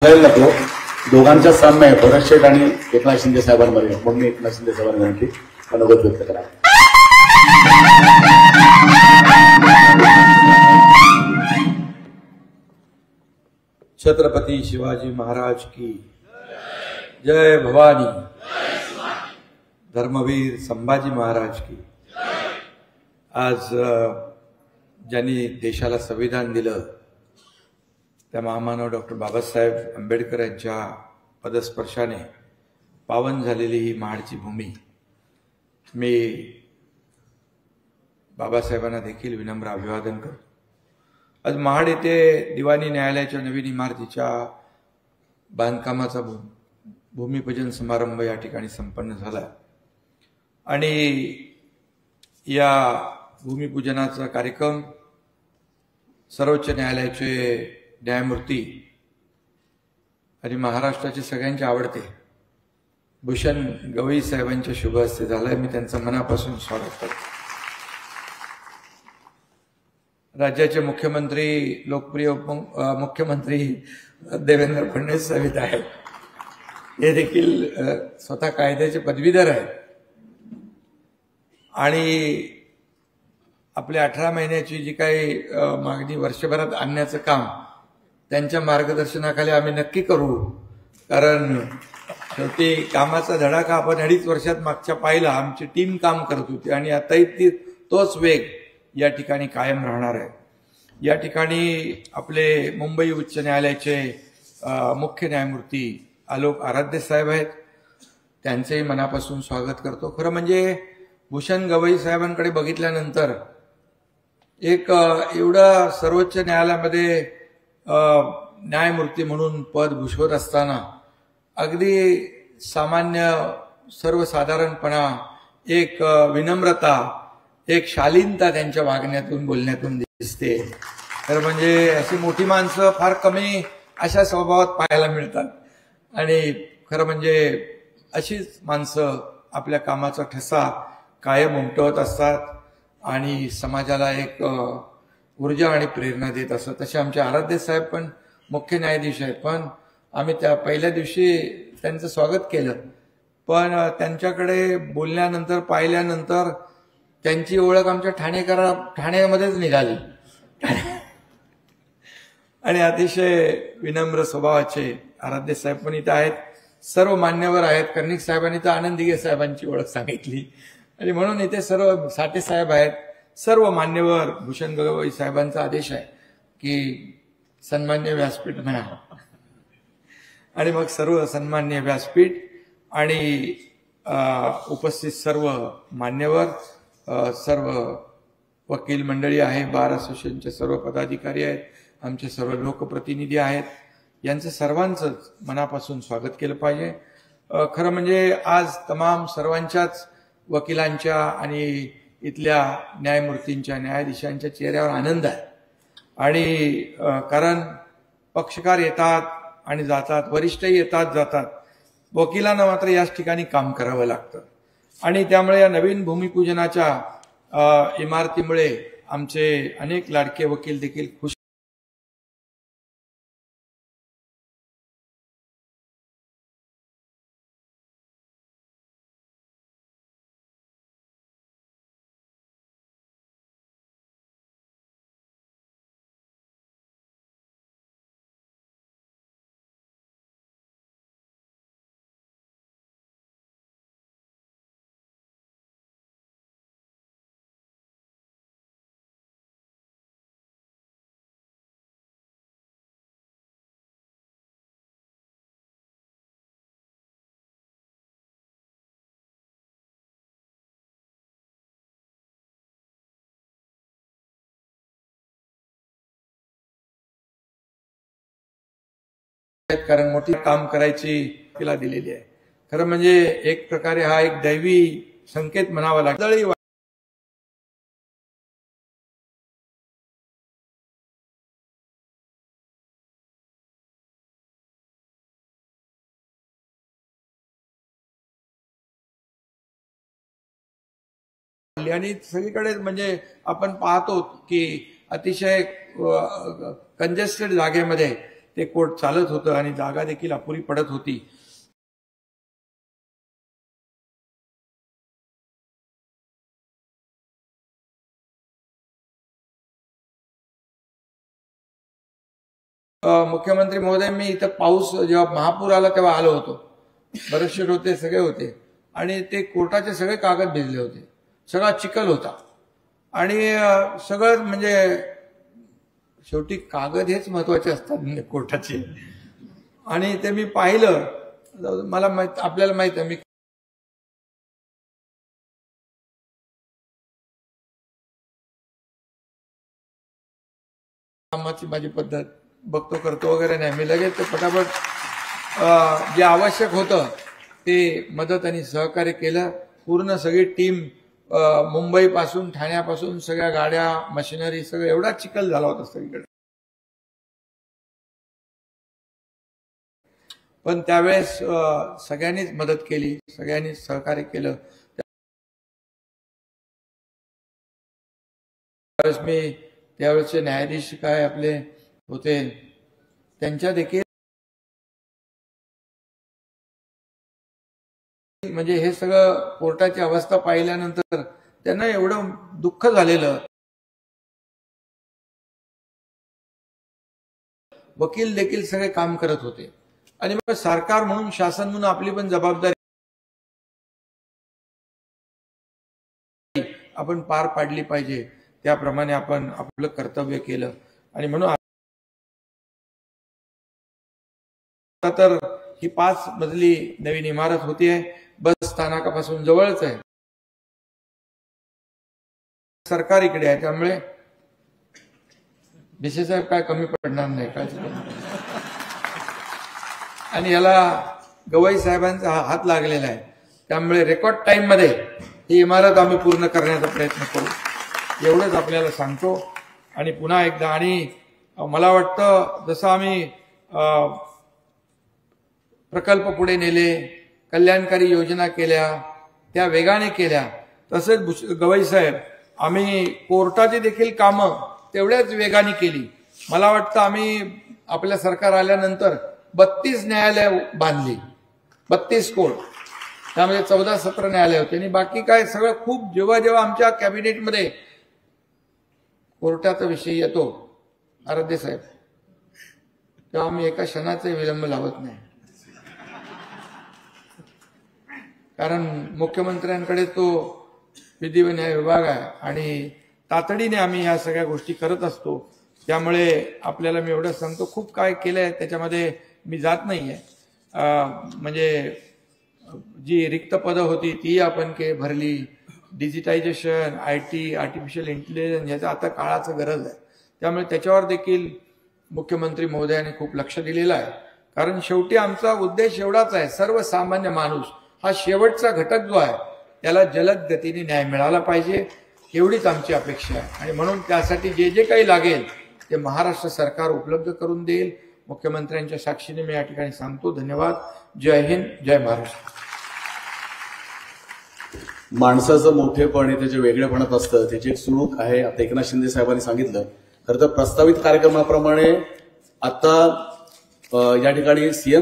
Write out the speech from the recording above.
नको दोघांचा सामना आहे भरत शेठ आणि एकनाथ शिंदे साहेबांमध्ये म्हणून एकनाथ शिंदे साहेबांनी मनोगत व्यक्त करा. छत्रपती शिवाजी महाराज की जय. भवानी. धर्मवीर संभाजी महाराज की. आज ज्यांनी देशाला संविधान दिलं त्या महामानव डॉक्टर बाबासाहेब आंबेडकर यांच्या पदस्पर्शाने पावन झालेली ही महाडची भूमी. मी बाबासाहेबांना देखील विनम्र अभिवादन करतो. आज महाड येथे दिवाणी न्यायालयाच्या नवीन इमारतीच्या बांधकामाचा भूमिपूजन समारंभ या ठिकाणी संपन्न झाला आणि या भूमिपूजनाचा कार्यक्रम सर्वोच्च न्यायालयाचे न्यायमूर्ती आणि महाराष्ट्राचे सगळ्यांचे आवडते भूषण गवई साहेबांच्या शुभ हस्ते झालाय. मी त्यांचं मनापासून स्वागत करतो. राज्याचे मुख्यमंत्री लोकप्रिय मुख्यमंत्री देवेंद्र फडणवीस साहेब आहेत. हे देखील स्वतः कायद्याचे पदवीधर आहेत आणि आपल्या 18 महिन्याची जी काही मागणी वर्षभरात आणण्याचं काम त्यांच्या मार्गदर्शनाखाली आम्ही नक्की करू. कारण शेवटी कामाचा धडाका आपण 2.5 वर्षात मागच्या पाहिला. आमची टीम काम करत होती आणि आताही तोच वेग या ठिकाणी कायम राहणार आहे. या ठिकाणी आपले मुंबई उच्च न्यायालयाचे मुख्य न्यायमूर्ती आलोक आराध्य साहेब आहेत. त्यांचेही मनापासून स्वागत करतो. खरं म्हणजे भूषण गवई साहेबांकडे बघितल्यानंतर एक एवढा सर्वोच्च न्यायालयामध्ये न्यायमूर्ती म्हणून पद भूषवत असताना अगदी सामान्य सर्वसाधारणपणा, एक विनम्रता, एक शालीनता त्यांच्या वागण्यातून बोलण्यातून दिसते. तर म्हणजे अशी मोठी माणसं फार कमी अशा स्वभावात पाहायला मिळतात आणि खरं म्हणजे अशीच माणसं आपल्या कामाचा ठसा कायम उमटवत असतात आणि समाजाला एक ऊर्जा आणि प्रेरणा देत असतात. तसे आमचे आराध्य साहेब पण मुख्य न्यायाधीश आहेत. पण आम्ही त्या पहिल्या दिवशी त्यांचं स्वागत केलं. पण त्यांच्याकडे बोलल्यानंतर पाहिल्यानंतर त्यांची ओळख आमच्या ठाण्यामध्येच निघाली आणि अतिशय विनम्र स्वभावाचे आराध्य साहेब पण इथं आहेत. सर्व मान्यवर आहेत. कर्णिक साहेबांनी तर आनंद दिघे साहेबांची ओळख सांगितली आणि म्हणून इथे सर्व साठे साहेब आहेत. सर्व मान्यवर भूषण गवई साहेबांचा आदेश आहे की सन्मान्य व्यासपीठ म्हणा आणि मग सर्व सन्मान्य व्यासपीठ आणि उपस्थित सर्व मान्यवर, सर्व वकील मंडळी आहे, बार असोसिएशनचे सर्व पदाधिकारी आहेत, आमचे सर्व लोकप्रतिनिधी आहेत. यांचं सर्वांचंच मनापासून स्वागत केलं पाहिजे. खरं म्हणजे आज तमाम सर्वांच्याच वकिलांच्या आणि इथल्या न्यायमूर्तींच्या न्यायाधीशांच्या चेहऱ्यावर आनंद आहे आणि कारण पक्षकार येतात आणि जातात, वरिष्ठही येतात जातात, वकिलांना मात्र याच ठिकाणी काम करावं लागतं आणि त्यामुळे या नवीन भूमिपूजनाच्या इमारतीमुळे आमचे अनेक लाडके वकील देखील खुश कारण मोठी काम करायची तिला दिलेली आहे. खरं म्हणजे एक प्रकारे हा एक दैवी संकेत म्हणावा लागतो. आणि सगळीकडे म्हणजे आपण पाहतो की अतिशय कंजेस्टेड जागेमध्ये ते कोर्ट चालत होतं आणि जागा देखील अपुरी पडत होती. मुख्यमंत्री महोदय, मी इथं पाऊस जेव्हा महापूर आला तेव्हा आलो होतो. बरेचसे होते, सगळे होते आणि ते कोर्टाचे सगळे कागद भिजले होते, सगळा चिखल होता आणि सगळं म्हणजे शेवटी कागद हेच महत्वाचे असतात कोर्टाचे. आणि ते मी पाहिलं, मला आपल्याला माहित आहे, मी कामाची माझी पद्धत बघतो करतो वगैरे नाही, मी लगेच ते पटापट जे आवश्यक होतं ते मदत आणि सहकार्य केलं. पूर्ण सगळी टीम मुंबई पासून ठाण्यापासून सगळ्या गाड्या मशिनरी सगळं एवढा चिखल झाला होता सगळीकडे. पण त्यावेळेस सगळ्यांनीच मदत केली, सगळ्यांनीच सहकार्य केलं. त्यावेळेस मी त्यावेळेसचे न्यायाधीश काय आपले होते त्यांच्या देखील म्हणजे हे सगळं कोर्टाची अवस्था पाहिल्यानंतर त्यांना एवढं दुःख झालेलं. वकील देखील सगळे काम करत होते आणि मग सरकार म्हणून, शासन म्हणून आपली पण जबाबदारी आपण पार पाडली पाहिजे. त्याप्रमाणे आपण आपलं कर्तव्य केलं आणि म्हणून आता तर ही 5 मजली नवीन इमारत होतीये, बस स्थानकापासून जवळच आहे, सरकार इकडे आहे, त्यामुळे भिसे साहेब काय कमी पडणार नाही काय. आणि याला गवई साहेबांचा हात लागलेला आहे, त्यामुळे रेकॉर्ड टाइम मध्ये ही इमारत आम्ही पूर्ण करण्याचा प्रयत्न करू, एवढंच आपल्याला सांगतो. आणि पुन्हा एकदा, आणि मला वाटतं जसं आम्ही प्रकल्प पुढे नेले, कल्याणकारी योजना केल्या, त्या वेगाने केल्या, तसेच गवई साहेब आम्ही कोर्टाची देखील कामं तेवढ्याच वेगाने केली. मला वाटतं आम्ही आपल्या सरकार आल्यानंतर 32 न्यायालय बांधली, 32 कोर्ट, त्यामध्ये 14-17 न्यायालय होते. आणि बाकी काय सगळं खूप, जेव्हा जेव्हा आमच्या कॅबिनेटमध्ये कोर्टाचा विषय येतो आराध्य साहेब, तेव्हा आम्ही एका क्षणाचा विलंब लावत नाही, कारण मुख्यमंत्र्यांकडे तो विधी व न्याय विभाग आहे आणि तातडीने आम्ही ह्या सगळ्या गोष्टी करत असतो. त्यामुळे आपल्याला मी एवढं सांगतो, खूप काय केलंय त्याच्यामध्ये मी जात नाहीये. म्हणजे जी रिक्त पदं होती ती आपण भरली, डिजिटायझेशन, IT, आर्टिफिशियल इंटेलिजन्स, याचा आता काळाचं गरज आहे. त्यामुळे त्याच्यावर देखील मुख्यमंत्री महोदयांनी खूप लक्ष दिलेलं आहे, कारण शेवटी आमचा उद्देश एवढाच आहे, सर्वसामान्य माणूस हा शेवटचा घटक जो आहे त्याला जलद गतीने न्याय मिळाला पाहिजे, एवढीच आमची अपेक्षा आहे. आणि म्हणून त्यासाठी जे जे काही लागेल ते महाराष्ट्र सरकार उपलब्ध करून देईल. मुख्यमंत्र्यांच्या साक्षीने मी या ठिकाणी सांगतो. धन्यवाद. जय हिंद, जय महाराष्ट्र. माणसाचं मोठेपण त्याचे वेगळेपणात असतं, त्याची एक सुणूक आहे. आता एकनाथ शिंदे साहेबांनी सांगितलं. खरं तर प्रस्तावित कार्यक्रमाप्रमाणे आता या ठिकाणी सीएम